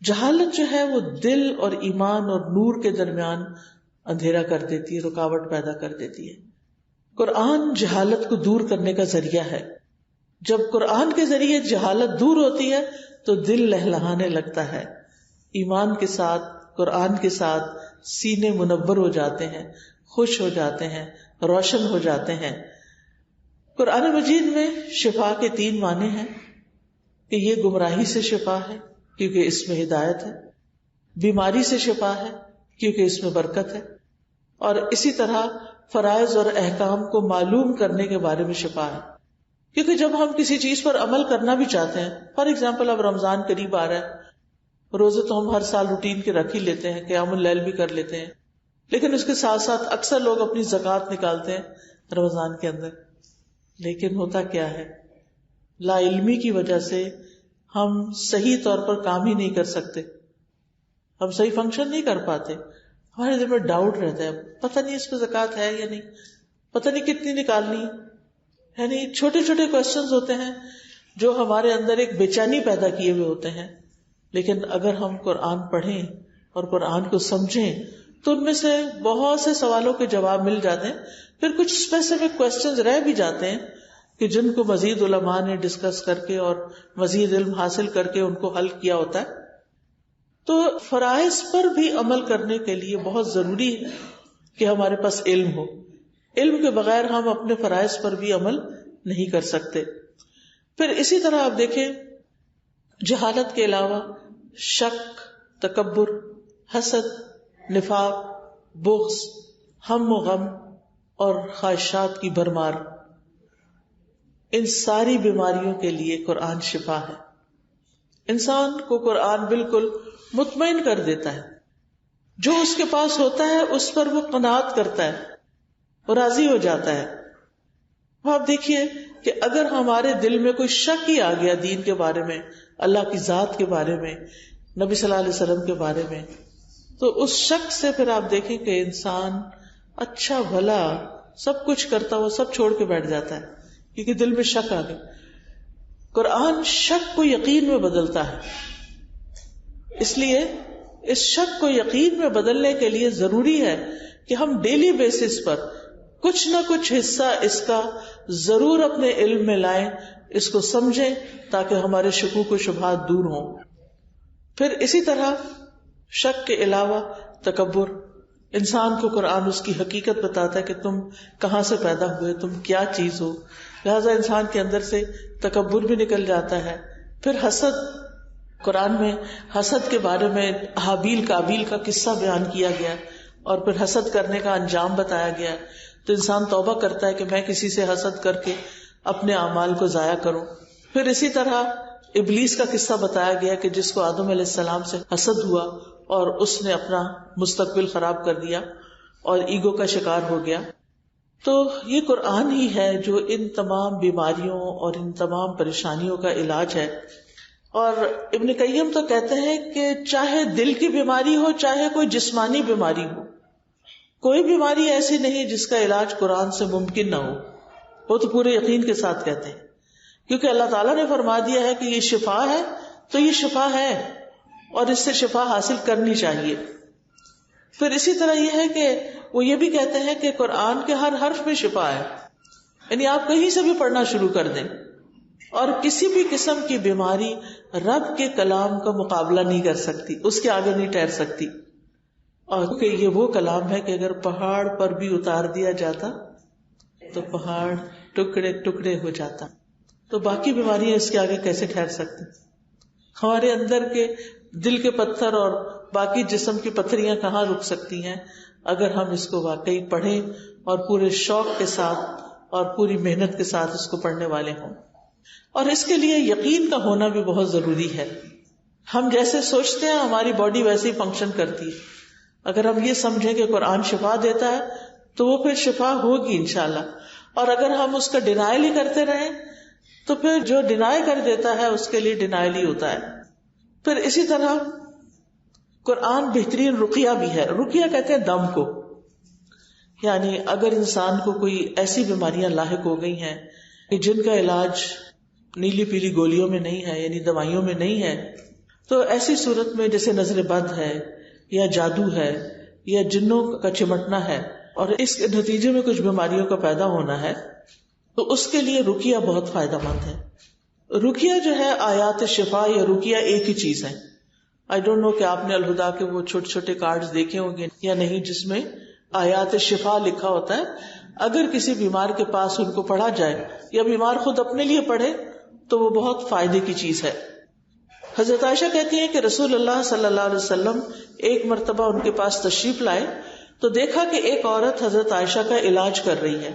جہالت جو ہے وہ دل اور ایمان اور نور کے درمیان اندھیرا کر دیتی ہے، رکاوٹ پیدا کر دیتی ہے. قرآن جہالت کو دور کرنے کا ذریعہ ہے. جب قرآن کے ذریعے جہالت دور ہوتی ہے تو دل لہلہانے لگتا ہے، ایمان کے ساتھ، قرآن کے ساتھ سینے منور ہو جاتے ہیں، خوش ہو جاتے ہیں، روشن ہو جاتے ہیں. قرآن مجید میں شفا کے 3 معنی ہیں کہ یہ گمراہی سے شفا ہے کیونکہ اس میں ہدایت ہے، بیماری سے شفا ہے کیونکہ اس میں برکت ہے، اور اسی طرح فرائض اور احکام کو معلوم کرنے کے بارے میں شفا ہے. کیونکہ جب ہم کسی چیز پر عمل کرنا بھی چاہتے ہیں، فار ایگزامپل اب رمضان قریب آ رہا ہے، روزے تو ہم ہر سال روٹین کے رکھ ہی لیتے ہیں، قیام اللیل بھی کر لیتے ہیں، لیکن اس کے ساتھ ساتھ اکثر لوگ اپنی زکوٰۃ نکالتے ہیں رمضان کے اندر. لیکن ہوتا کیا ہے، لا علمی کی وجہ سے ہم صحیح طور پر کام ہی نہیں کر سکتے، ہم صحیح فنکشن نہیں کر پاتے. ہمارے دل میں ڈاؤٹ رہتا ہے، پتہ نہیں اس پہ زکوٰۃ ہے یا نہیں، پتہ نہیں کتنی نکالنی. یعنی چھوٹے چھوٹے کوشچنز ہوتے ہیں جو ہمارے اندر ایک بے چینی پیدا کیے ہوئے ہوتے ہیں. لیکن اگر ہم قرآن پڑھیں اور قرآن کو سمجھیں تو ان میں سے بہت سے سوالوں کے جواب مل جاتے ہیں. پھر کچھ اسپیسیفک کوشچنز رہ بھی جاتے ہیں کہ جن کو مزید علماء نے ڈسکس کر کے اور مزید علم حاصل کر کے ان کو حل کیا ہوتا ہے. تو فرائض پر بھی عمل کرنے کے لیے بہت ضروری ہے کہ ہمارے پاس علم ہو. علم کے بغیر ہم اپنے فرائض پر بھی عمل نہیں کر سکتے. پھر اسی طرح آپ دیکھیں جہالت کے علاوہ شک، تکبر، حسد، نفاق، بغض، ہم و غم اور خواہشات کی بھرمار، ان ساری بیماریوں کے لیے قرآن شفا ہے. انسان کو قرآن بالکل مطمئن کر دیتا ہے، جو اس کے پاس ہوتا ہے اس پر وہ قناعت کرتا ہے، وہ راضی ہو جاتا ہے. آپ دیکھیے کہ اگر ہمارے دل میں کوئی شک ہی آ گیا دین کے بارے میں، اللہ کی ذات کے بارے میں، نبی صلی اللہ علیہ وسلم کے بارے میں، تو اس شک سے پھر آپ دیکھیں کہ انسان اچھا بھلا سب کچھ کرتا ہوا سب چھوڑ کے بیٹھ جاتا ہے کیونکہ دل میں شک آ گیا. قرآن شک کو یقین میں بدلتا ہے. اس لیے اس شک کو یقین میں بدلنے کے لیے ضروری ہے کہ ہم ڈیلی بیسس پر کچھ نہ کچھ حصہ اس کا ضرور اپنے علم میں لائیں، اس کو سمجھیں تاکہ ہمارے شکوک و شبہات دور ہوں. پھر اسی طرح شک کے علاوہ تکبر، انسان کو قرآن اس کی حقیقت بتاتا ہے کہ تم کہاں سے پیدا ہوئے، تم کیا چیز ہو، لہذا انسان کے اندر سے تکبر بھی نکل جاتا ہے. پھر حسد، قرآن میں حسد کے بارے میں حابیل قابیل کا قصہ بیان کیا گیا اور پھر حسد کرنے کا انجام بتایا گیا. تو انسان توبہ کرتا ہے کہ میں کسی سے حسد کر کے اپنے اعمال کو ضائع کروں. پھر اسی طرح ابلیس کا قصہ بتایا گیا کہ جس کو آدم علیہ السلام سے حسد ہوا اور اس نے اپنا مستقبل خراب کر دیا اور ایگو کا شکار ہو گیا. تو یہ قرآن ہی ہے جو ان تمام بیماریوں اور ان تمام پریشانیوں کا علاج ہے. اور ابن قیم تو کہتے ہیں کہ چاہے دل کی بیماری ہو چاہے کوئی جسمانی بیماری ہو، کوئی بیماری ایسی نہیں جس کا علاج قرآن سے ممکن نہ ہو. وہ تو پورے یقین کے ساتھ کہتے ہیں کیونکہ اللہ تعالیٰ نے فرما دیا ہے کہ یہ شفا ہے تو یہ شفا ہے اور اس سے شفا حاصل کرنی چاہیے. پھر اسی طرح یہ ہے کہ وہ یہ بھی کہتے ہیں کہ قرآن کے ہر حرف میں شفا ہے، یعنی آپ کہیں سے بھی پڑھنا شروع کر دیں اور کسی بھی قسم کی بیماری رب کے کلام کا مقابلہ نہیں کر سکتی، اس کے آگے نہیں ٹھہر سکتی. اور کہ یہ وہ کلام ہے کہ اگر پہاڑ پر بھی اتار دیا جاتا تو پہاڑ ٹکڑے ٹکڑے ہو جاتا، تو باقی بیماریاں اس کے آگے کیسے ٹھہر سکتی. ہمارے اندر کے دل کے پتھر اور باقی جسم کی پتھریاں کہاں رک سکتی ہیں اگر ہم اس کو واقعی پڑھیں اور پورے شوق کے ساتھ اور پوری محنت کے ساتھ اس کو پڑھنے والے ہوں. اور اس کے لیے یقین کا ہونا بھی بہت ضروری ہے. ہم جیسے سوچتے ہیں ہماری باڈی ویسے ہی فنکشن کرتی ہے. اگر ہم یہ سمجھیں کہ قرآن شفا دیتا ہے تو وہ پھر شفا ہوگی انشاءاللہ. اور اگر ہم اس کا ڈینائل ہی کرتے رہیں تو پھر جو ڈینائی کر دیتا ہے اس کے لیے ڈینائل ہی ہوتا ہے. پھر اسی طرح قرآن بہترین رقیہ بھی ہے. رقیہ کہتے ہیں دم کو، یعنی اگر انسان کو کوئی ایسی بیماریاں لاحق ہو گئی ہیں کہ جن کا علاج نیلی پیلی گولیوں میں نہیں ہے، یعنی دوائیوں میں نہیں ہے، تو ایسی صورت میں جیسے نظر بد ہے یا جادو ہے یا جنوں کا چمٹنا ہے اور اس کے نتیجے میں کچھ بیماریوں کا پیدا ہونا ہے، تو اس کے لیے رقیہ بہت فائدہ مند ہے. رقیہ جو ہے آیات شفا یا رقیہ ایک ہی چیز ہے. آئی ڈونٹ نو کہ آپ نے الہدا کے وہ چھوٹے چھوٹے کارڈز دیکھے ہوں گے یا نہیں جس میں آیات شفا لکھا ہوتا ہے. اگر کسی بیمار کے پاس ان کو پڑھا جائے یا بیمار خود اپنے لیے پڑھے تو وہ بہت فائدے کی چیز ہے. حضرت عائشہ کہتی ہیں کہ رسول اللہ صلی اللہ علیہ وسلم ایک مرتبہ ان کے پاس تشریف لائے تو دیکھا کہ ایک عورت حضرت عائشہ کا علاج کر رہی ہے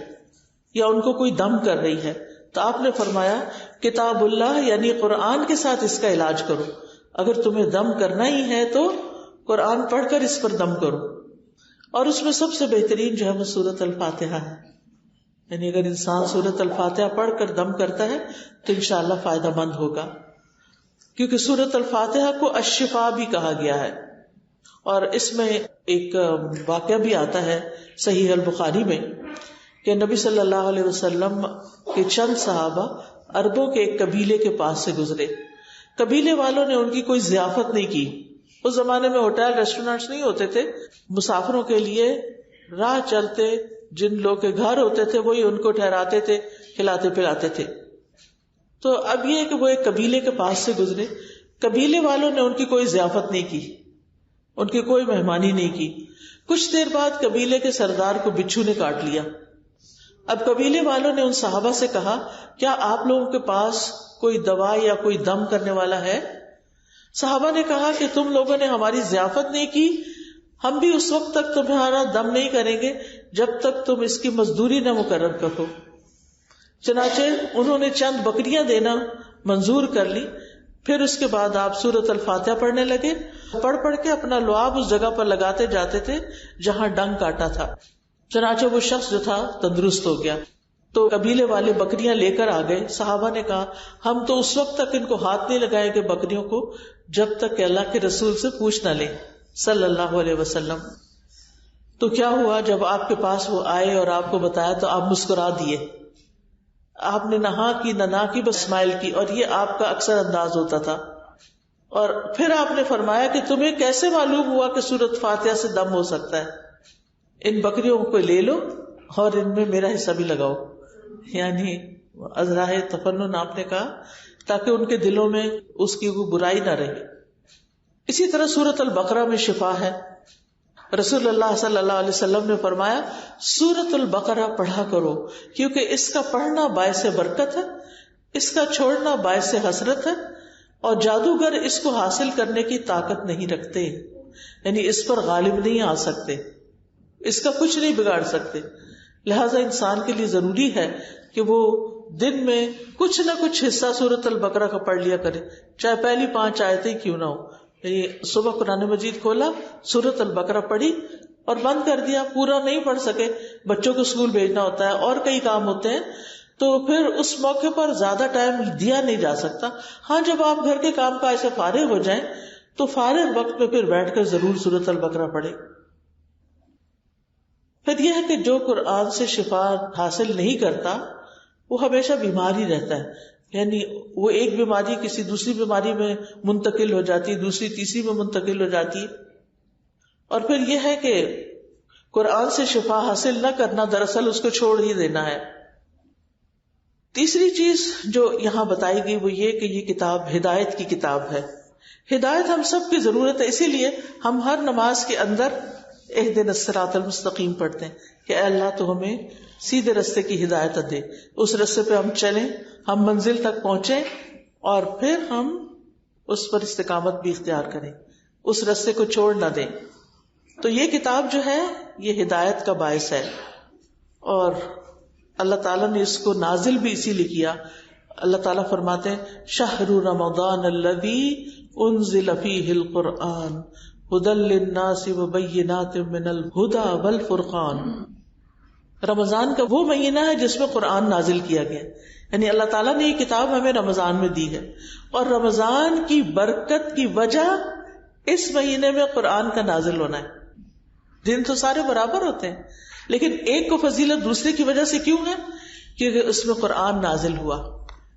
یا ان کو کوئی دم کر رہی ہے. تو آپ نے فرمایا کتاب اللہ یعنی قرآن کے ساتھ اس کا علاج کرو. اگر تمہیں دم کرنا ہی ہے تو قرآن پڑھ کر اس پر دم کرو. اور اس میں سب سے بہترین جو ہے وہ سورۃ الفاتحہ ہے. یعنی اگر انسان سورۃ الفاتحہ پڑھ کر دم کرتا ہے تو انشاءاللہ فائدہ مند ہوگا، کیونکہ سورۃ الفاتحہ کو الشفا بھی کہا گیا ہے. اور اس میں ایک واقعہ بھی آتا ہے صحیح البخاری میں کہ نبی صلی اللہ علیہ وسلم کے چند صحابہ عربوں کے ایک قبیلے کے پاس سے گزرے. قبیلے والوں نے ان کی کوئی ضیافت نہیں کی. اس زمانے میں ہوٹل ریسٹورینٹس نہیں ہوتے تھے. مسافروں کے لیے راہ چلتے جن لوگ کے گھر ہوتے تھے وہی ان کو ٹھہراتے تھے، کھلاتے پلاتے تھے. تو اب یہ کہ وہ ایک قبیلے کے پاس سے گزرے، قبیلے والوں نے ان کی کوئی ضیافت نہیں کی، ان کی کوئی مہمانی نہیں کی. کچھ دیر بعد قبیلے کے سردار کو بچھو نے کاٹ لیا. اب قبیلے والوں نے ان صحابہ سے کہا کیا آپ لوگوں کے پاس کوئی دوا یا کوئی دم کرنے والا ہے؟ صحابہ نے کہا کہ تم لوگوں نے ہماری ضیافت نہیں کی، ہم بھی اس وقت تک تمہارا دم نہیں کریں گے جب تک تم اس کی مزدوری نہ مقرر کرو. چنانچہ انہوں نے چند بکریاں دینا منظور کر لی. پھر اس کے بعد آپ سورۃ الفاتحہ پڑھنے لگے. پڑھ کے اپنا لعاب اس جگہ پر لگاتے جاتے تھے جہاں ڈنگ کاٹا تھا. چنانچہ وہ شخص جو تھا تندرست ہو گیا. تو قبیلے والے بکریاں لے کر آ گئے. صحابہ نے کہا ہم تو اس وقت تک ان کو ہاتھ نہیں لگائیں گے بکریوں کو جب تک کہ اللہ کے رسول سے پوچھ نہ لیں صلی اللہ علیہ وسلم. تو کیا ہوا جب آپ کے پاس وہ آئے اور آپ کو بتایا تو آپ مسکرا دیے. آپ نے نہ ہاں کی نہ نہ کی بس اسمائل کی، اور یہ آپ کا اکثر انداز ہوتا تھا. اور پھر آپ نے فرمایا کہ تمہیں کیسے معلوم ہوا کہ سورۃ فاتحہ سے دم ہو سکتا ہے؟ ان بکریوں کو لے لو اور ان میں میرا حصہ بھی لگاؤ. یعنی ازراہ تفنن آپ نے کہا تاکہ ان کے دلوں میں اس کی کوئی برائی نہ رہے. اسی طرح سورۃ البقرہ میں شفا ہے. رسول اللہ صلی اللہ علیہ وسلم نے فرمایا سورۃ البقرہ پڑھا کرو کیونکہ اس کا پڑھنا باعث برکت ہے، اس کا چھوڑنا باعث حسرت ہے، اور جادوگر اس کو حاصل کرنے کی طاقت نہیں رکھتے. یعنی اس پر غالب نہیں آ سکتے، اس کا کچھ نہیں بگاڑ سکتے. لہذا انسان کے لیے ضروری ہے کہ وہ دن میں کچھ نہ کچھ حصہ سورۃ البقرہ کا پڑھ لیا کرے، چاہے پہلی 5 آیتیں کیوں نہ ہو. صبح قرآن مجید کھولا، سورۃ البقرہ پڑھی اور بند کر دیا. پورا نہیں پڑھ سکے، بچوں کو اسکول بھیجنا ہوتا ہے اور کئی کام ہوتے ہیں، تو پھر اس موقع پر زیادہ ٹائم دیا نہیں جا سکتا. ہاں جب آپ گھر کے کام کاج سے فارغ ہو جائیں تو فارغ وقت میں پھر بیٹھ کر ضرور سورۃ البقرہ پڑھے. پھر یہ ہے کہ جو قرآن سے شفا حاصل نہیں کرتا وہ ہمیشہ بیمار ہی رہتا ہے. یعنی وہ ایک بیماری کسی دوسری بیماری میں منتقل ہو جاتی ہے، دوسری تیسری میں منتقل ہو جاتی ہے. اور پھر یہ ہے کہ قرآن سے شفا حاصل نہ کرنا دراصل اس کو چھوڑ ہی دینا ہے. تیسری چیز جو یہاں بتائی گئی وہ یہ کہ یہ کتاب ہدایت کی کتاب ہے. ہدایت ہم سب کی ضرورت ہے، اسی لیے ہم ہر نماز کے اندر اہدنا الصراط المستقیم پڑھتے ہیں کہ اے اللہ تو ہمیں سیدھے رستے کی ہدایت دے، اس رستے پہ ہم چلیں، ہم منزل تک پہنچیں اور پھر ہم اس پر استقامت بھی اختیار کریں، اس رستے کو چھوڑ نہ دیں. تو یہ کتاب جو ہے یہ ہدایت کا باعث ہے، اور اللہ تعالیٰ نے اس کو نازل بھی اسی لیے کیا. اللہ تعالیٰ فرماتے ہیں شہر رمضان الذی انزل فیہ القرآن ھدی للناس وبینات من الھدی والفرقان. رمضان کا وہ مہینہ ہے جس میں قرآن نازل کیا گیا. یعنی اللہ تعالیٰ نے یہ کتاب ہمیں رمضان میں دی ہے، اور رمضان کی برکت کی وجہ اس مہینے میں قرآن کا نازل ہونا ہے. دن تو سارے برابر ہوتے ہیں لیکن ایک کو فضیلت دوسرے کی وجہ سے کیوں ہے؟ کیونکہ اس میں قرآن نازل ہوا.